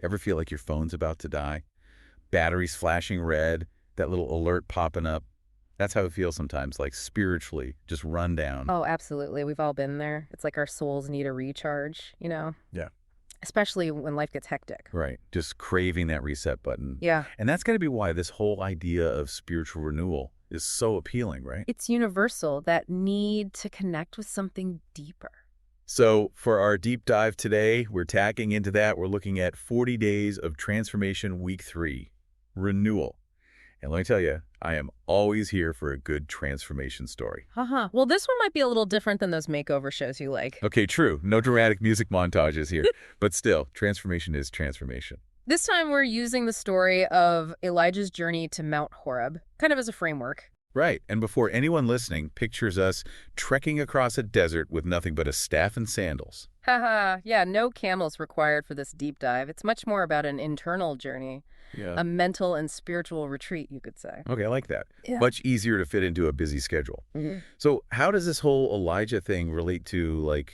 Ever feel like your phone's about to die? Batteries flashing red, that little alert popping up. That's how it feels sometimes, like spiritually, just run down. Oh, absolutely. We've all been there. It's like our souls need a recharge, Yeah. especially when life gets hectic. Right. Just craving that reset button. Yeah. And that's got to be why this whole idea of spiritual renewal is so appealing, right? It's universal, that need to connect with something deeper. So for our deep dive today, we're tacking into that. We're looking at 40 Days of Transformation Week 3, Renewal. And let me tell you, I am always here for a good transformation story. Haha. Well, this one might be a little different than those makeover shows you like. Okay, true. No dramatic music montages here. But still, transformation is transformation. This time we're using the story of Elijah's journey to Mount Horeb, kind of as a framework. Right. And before anyone listening pictures us trekking across a desert with nothing but a staff and sandals. Haha. Yeah, no camels required for this deep dive. It's much more about an internal journey, Yeah. a mental and spiritual retreat, you could say. Okay, I like that. Yeah. Much easier to fit into a busy schedule. Mhm. So how does this whole Elijah thing relate to, like,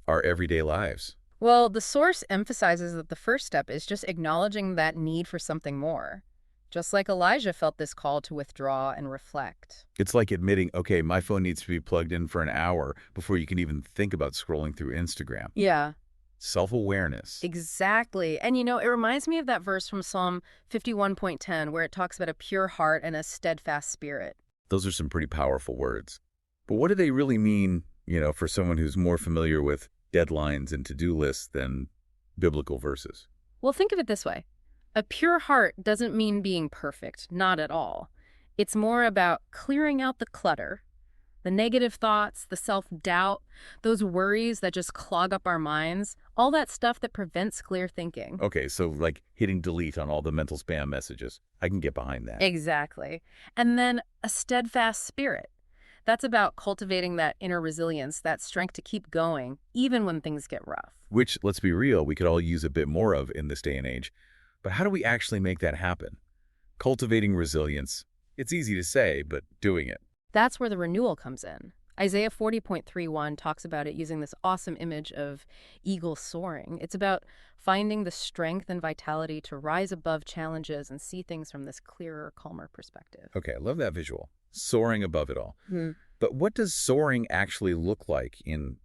our everyday lives? Well, the source emphasizes that the first step is just acknowledging that need for something more. Just like Elijah felt this call to withdraw and reflect. It's like admitting, okay, my phone needs to be plugged in for an hour before you can even think about scrolling through Instagram. Yeah, Self-awareness. exactly. And it reminds me of that verse from Psalm 51.10 where it talks about a pure heart and a steadfast spirit. Those are some pretty powerful words. But what do they really mean, for someone who's more familiar with deadlines and to-do lists than biblical verses? Well, think of it this way. A pure heart doesn't mean being perfect, not at all. It's more about clearing out the clutter, the negative thoughts, the self-doubt, those worries that just clog up our minds, all that stuff that prevents clear thinking. Okay, so like hitting delete on all the mental spam messages. I can get behind that. Exactly. And then a steadfast spirit. That's about cultivating that inner resilience, that strength to keep going, even when things get rough. Which, let's be real, we could all use a bit more of in this day and age. But how do we actually make that happen? Cultivating resilience. It's easy to say, but doing it. That's where the renewal comes in. Isaiah 40.31 talks about it using this awesome image of eagles soaring. It's about finding the strength and vitality to rise above challenges and see things from this clearer, calmer perspective. Okay, I love that visual. Soaring above it all. Hmm. But what does soaring actually look like in,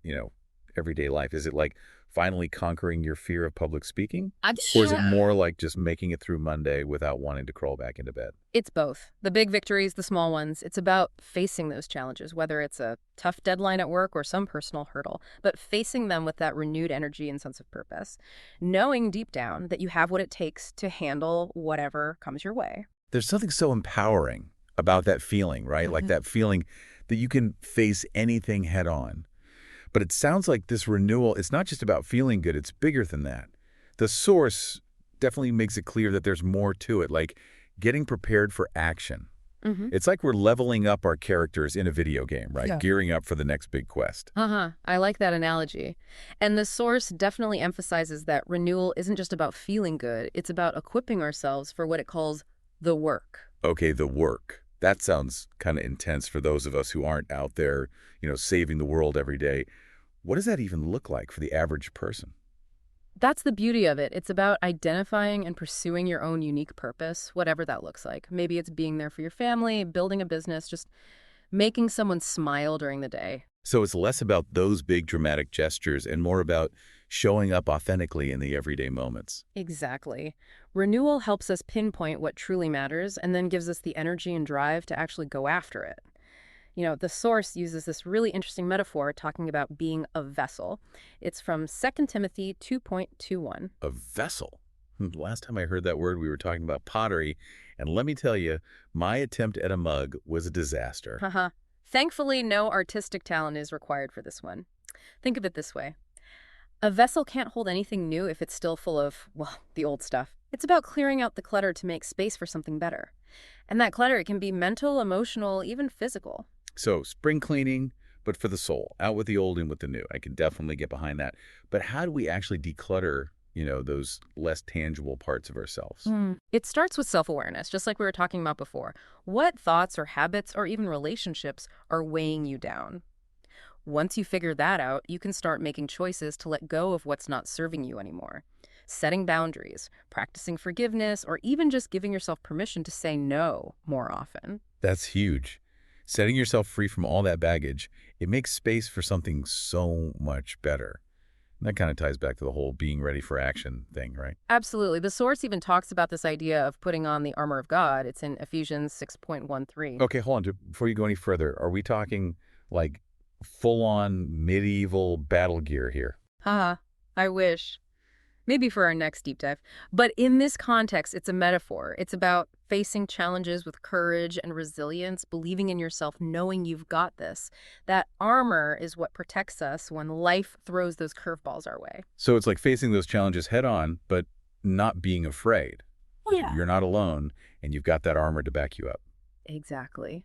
everyday life? Is it like finally conquering your fear of public speaking? Or is it more like just making it through Monday without wanting to crawl back into bed? It's both. The big victories, the small ones. It's about facing those challenges, whether it's a tough deadline at work or some personal hurdle, but facing them with that renewed energy and sense of purpose, knowing deep down that you have what it takes to handle whatever comes your way. There's something so empowering about that feeling, right? Like that feeling that you can face anything head on. But it sounds like this renewal, it's not just about feeling good, it's bigger than that. The source definitely makes it clear that there's more to it, like getting prepared for action. Mm-hmm. It's like we're leveling up our characters in a video game, right? Yeah. Gearing up for the next big quest. I like that analogy. And the source definitely emphasizes that renewal isn't just about feeling good, it's about equipping ourselves for what it calls the work. Okay, the work. That sounds kind of intense for those of us who aren't out there, saving the world every day. What does that even look like for the average person? That's the beauty of it. It's about identifying and pursuing your own unique purpose, whatever that looks like. Maybe it's being there for your family, building a business, just making someone smile during the day. So it's less about those big dramatic gestures and more about showing up authentically in the everyday moments. Exactly. Renewal helps us pinpoint what truly matters and then gives us the energy and drive to actually go after it. The source uses this really interesting metaphor talking about being a vessel. It's from 2 Timothy 2.21. A vessel. The last time I heard that word, we were talking about pottery. And let me tell you, my attempt at a mug was a disaster. Haha. Thankfully, no artistic talent is required for this one. Think of it this way. A vessel can't hold anything new if it's still full of, well, the old stuff. It's about clearing out the clutter to make space for something better. And that clutter, it can be mental, emotional, even physical. So spring cleaning, but for the soul. Out with the old, in with the new. I can definitely get behind that. But how do we actually declutter, those less tangible parts of ourselves? It starts with self-awareness, just like we were talking about before. What thoughts or habits or even relationships are weighing you down? Once you figure that out, you can start making choices to let go of what's not serving you anymore. setting boundaries, practicing forgiveness, or even just giving yourself permission to say no more often. That's huge. Setting yourself free from all that baggage, it makes space for something so much better. And that kind of ties back to the whole being ready for action thing, right? Absolutely. The source even talks about this idea of putting on the armor of God. It's in Ephesians 6.13. Okay, hold on. Before you go any further, are we talking like full-on medieval battle gear here? Haha, I wish. Maybe for our next deep dive. But in this context, it's a metaphor. It's about facing challenges with courage and resilience, believing in yourself, knowing you've got this. That armor is what protects us when life throws those curveballs our way. So it's like facing those challenges head on, but not being afraid. Yeah. You're not alone, and you've got that armor to back you up. Exactly.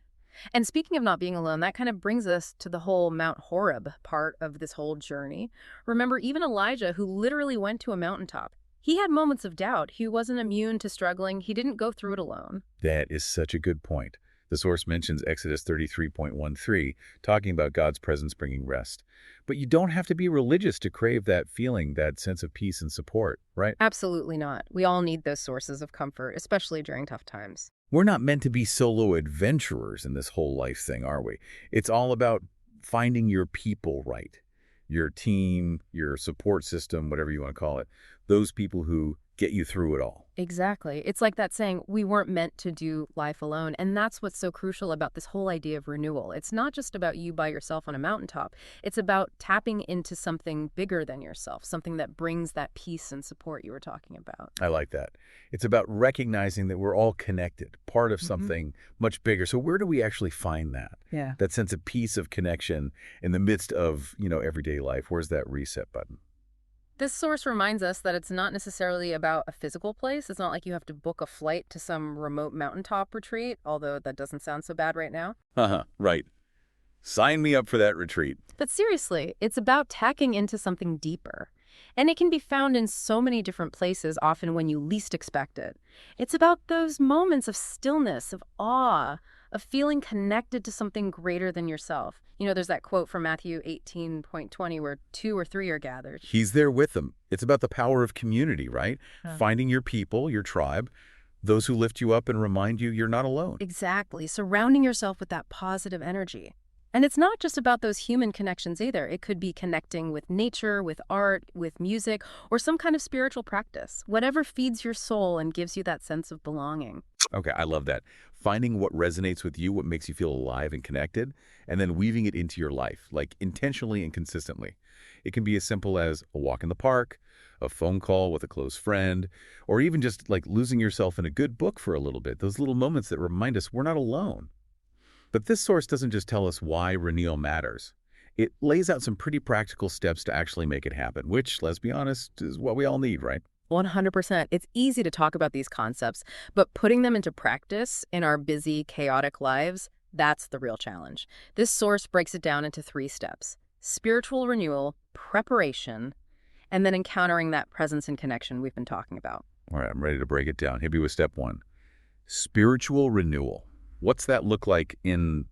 And speaking of not being alone, that kind of brings us to the whole Mount Horeb part of this whole journey. Remember, even Elijah, who literally went to a mountaintop, he had moments of doubt. He wasn't immune to struggling. He didn't go through it alone. That is such a good point. The source mentions Exodus 33.13, talking about God's presence bringing rest. But you don't have to be religious to crave that feeling, that sense of peace and support, right? Absolutely not. We all need those sources of comfort, especially during tough times. We're not meant to be solo adventurers in this whole life thing, are we? It's all about finding your people right. Your team, your support system, whatever you want to call it. Those people who get you through it all. Exactly. It's like that saying, we weren't meant to do life alone. And that's what's so crucial about this whole idea of renewal. It's not just about you by yourself on a mountaintop. It's about tapping into something bigger than yourself, something that brings that peace and support you were talking about. I like that. It's about recognizing that we're all connected, part of something much bigger. So where do we actually find that? Yeah. That sense of peace, of connection in the midst of, everyday life? Where's that reset button? This source reminds us that it's not necessarily about a physical place. It's not like you have to book a flight to some remote mountaintop retreat, although that doesn't sound so bad right now. Right. Sign me up for that retreat. But seriously, it's about tacking into something deeper. And it can be found in so many different places, often when you least expect it. It's about those moments of stillness, of awe, of feeling connected to something greater than yourself. There's that quote from Matthew 18.20 where 2 or 3 are gathered. He's there with them. It's about the power of community, right? Finding your people, your tribe, those who lift you up and remind you you're not alone. Exactly. Surrounding yourself with that positive energy. And it's not just about those human connections either. It could be connecting with nature, with art, with music, or some kind of spiritual practice. Whatever feeds your soul and gives you that sense of belonging. Okay, I love that. Finding what resonates with you, what makes you feel alive and connected, and then weaving it into your life, like intentionally and consistently. It can be as simple as a walk in the park, a phone call with a close friend, or even just like losing yourself in a good book for a little bit. Those little moments that remind us we're not alone. But this source doesn't just tell us why renewal matters. It lays out some pretty practical steps to actually make it happen, which, let's be honest, is what we all need, right? 100%. It's easy to talk about these concepts, but putting them into practice in our busy, chaotic lives, that's the real challenge. This source breaks it down into 3 steps: spiritual renewal, preparation, and then encountering that presence and connection we've been talking about. All right, I'm ready to break it down. Hit me with step 1. Spiritual renewal. What's that look like in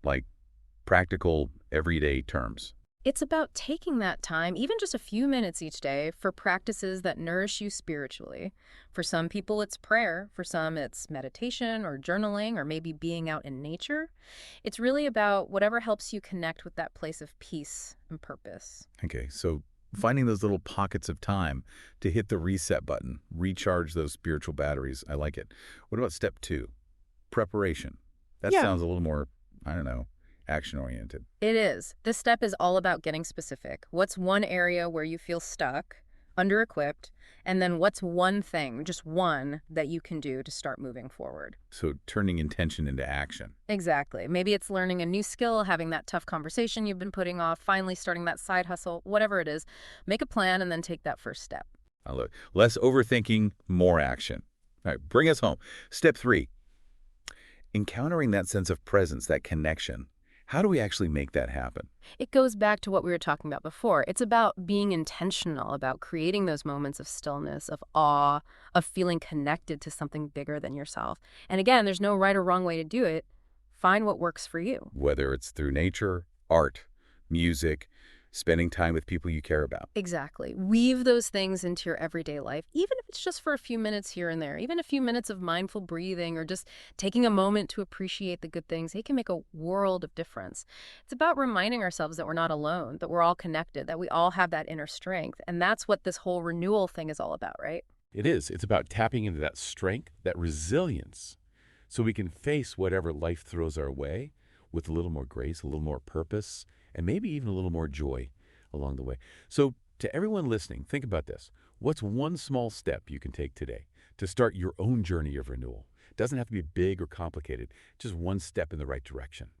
practical, everyday terms? It's about taking that time, even just a few minutes each day, for practices that nourish you spiritually. For some people, it's prayer. For some, it's meditation or journaling or maybe being out in nature. It's really about whatever helps you connect with that place of peace and purpose. Okay, so finding those little pockets of time to hit the reset button, recharge those spiritual batteries. I like it. What about step 2? Preparation. That sounds a little more, action-oriented. It is. This step is all about getting specific. What's one area where you feel stuck, under-equipped, and then what's one thing, just one, that you can do to start moving forward? So turning intention into action. Exactly. Maybe it's learning a new skill, having that tough conversation you've been putting off, finally starting that side hustle, whatever it is. Make a plan and then take that first step. I love it. Less overthinking, more action. All right, bring us home. Step 3. Encountering that sense of presence, that connection. How do we actually make that happen? It goes back to what we were talking about before. It's about being intentional, about creating those moments of stillness, of awe, of feeling connected to something bigger than yourself. And again, there's no right or wrong way to do it. Find what works for you. Whether it's through nature, art, music, spending time with people you care about. Exactly. Weave those things into your everyday life, even if it's just for a few minutes here and there, even a few minutes of mindful breathing or just taking a moment to appreciate the good things. It can make a world of difference. It's about reminding ourselves that we're not alone, that we're all connected, that we all have that inner strength. And that's what this whole renewal thing is all about, right? It is. It's about tapping into that strength, that resilience, so we can face whatever life throws our way with a little more grace, a little more purpose, and maybe even a little more joy along the way. So to everyone listening, think about this. What's one small step you can take today to start your own journey of renewal? It doesn't have to be big or complicated, just one step in the right direction.